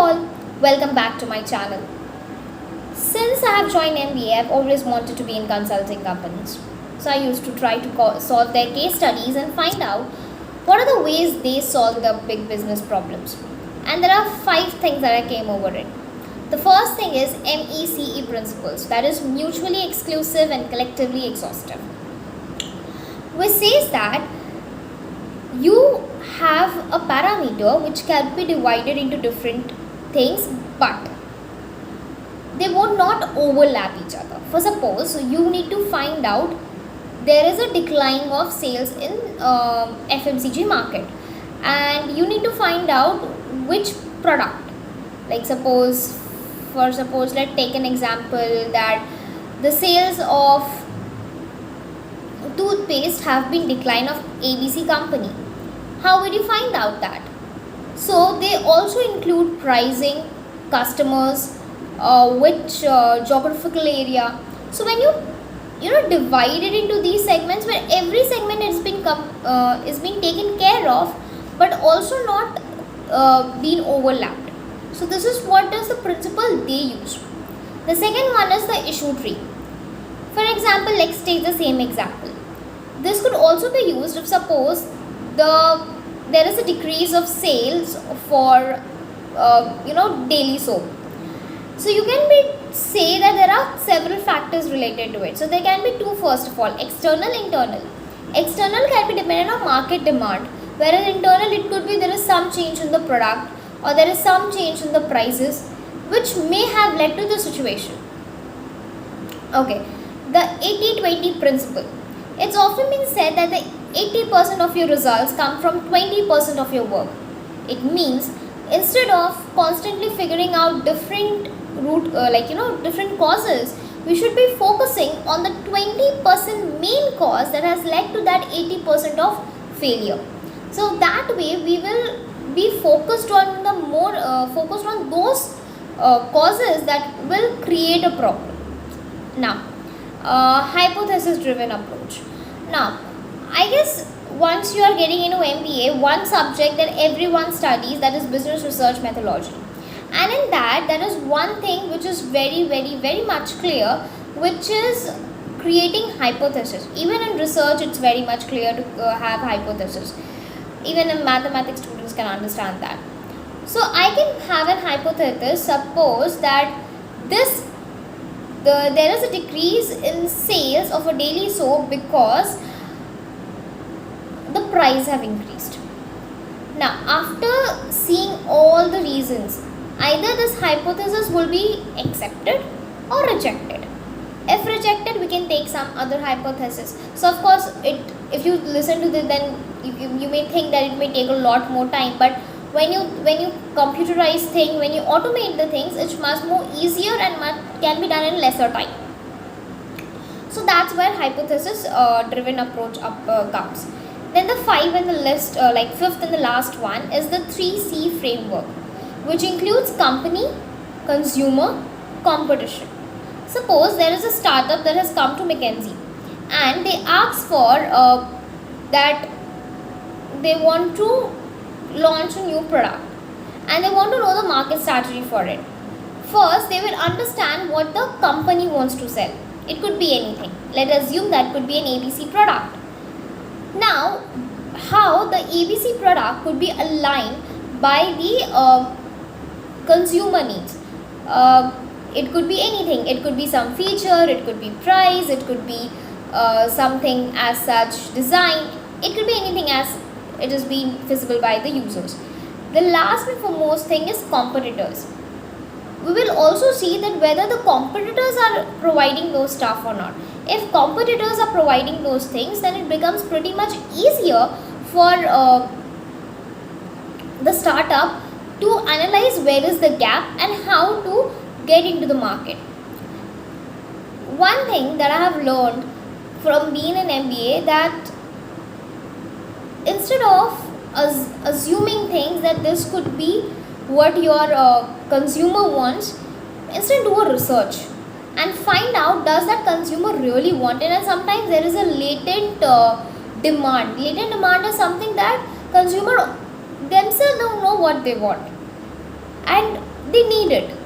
all, welcome back to my channel. Since I have joined MBA, I've always wanted to be in consulting companies. So I used to try to solve their case studies and find out what are the ways they solve the big business problems. And there are 5 things that I came over it. The first thing is MECE principles, that is mutually exclusive and collectively exhaustive, which says that you have a parameter which can be divided into different things, but they would not overlap each other. For suppose you need to find out there is a decline of sales in FMCG market, and you need to find out which product. Like suppose let's take an example that the sales of toothpaste have been decline of ABC company. How will you find out that? So they also include pricing, customers, which geographical area. So when you divide it into these segments, where every segment is being taken care of, but also not being overlapped. So this is what is the principle they use. The second one is the issue tree. For example, let's take the same example. This could also be used if suppose there is a decrease of sales for daily soap. So you can say that there are several factors related to it. So there can be two. First of all, external, internal. External can be dependent on market demand, whereas internal it could be there is some change in the product or there is some change in the prices which may have led to the situation. Okay, the 80-20 principle. It's often been said that the 80% of your results come from 20% of your work. It means instead of constantly figuring out different different causes, we should be focusing on the 20% main cause that has led to that 80% of failure. So that way we will be focused on those causes that will create a problem. Now, hypothesis driven approach. Now, I guess once you are getting into MBA, one subject that everyone studies, that is business research methodology. And in that, there is one thing which is very, very, very much clear, which is creating hypothesis. Even in research, it's very much clear to have hypothesis. Even in mathematics, students can understand that. So I can have an hypothesis. Suppose that there is a decrease in sales of a daily soap because the price have increased. Now, after seeing all the reasons, either this hypothesis will be accepted or rejected. If rejected, we can take some other hypothesis. So of course, if you listen to this, then you may think that it may take a lot more time. But when you computerize things, when you automate the things, it's much more easier and can be done in lesser time. So that's where hypothesis driven approach comes. Then the 5 in the list, fifth and the last one, is the 3C framework, which includes company, consumer, competition. Suppose there is a startup that has come to McKinsey and they ask for that they want to launch a new product and they want to know the market strategy for it. First, they will understand what the company wants to sell. It could be anything. Let us assume that could be an ABC product. Now, how the ABC product could be aligned by the consumer needs. It could be anything. It could be some feature, it could be price, it could be something as such design. It could be anything as it is being visible by the users. The last and foremost thing is competitors. We will also see that whether the competitors are providing those stuff or not. If competitors are providing those things, then it becomes pretty much easier for the startup to analyze where is the gap and how to get into the market. One thing that I have learned from being an MBA, that instead of assuming things that this could be what your consumer wants, instead do a research and find out does that consumer really want it. And sometimes there is a latent demand. Latent demand is something that consumer themselves don't know what they want. and they need it.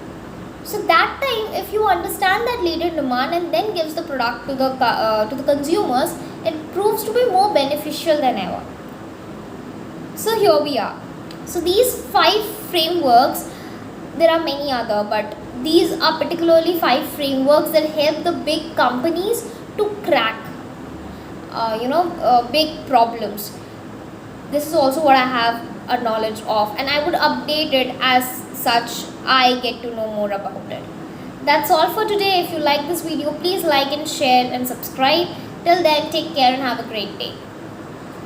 So that time, if you understand that latent demand and then gives the product to the consumers, it proves to be more beneficial than ever. So here we are. So these 5 frameworks, there are many other, but these are particularly 5 frameworks that help the big companies to crack big problems. This is also what I have a knowledge of, and I would update it as such I get to know more about it. That's all for today. If you like this video, please like and share and subscribe. Till then, take care and have a great day.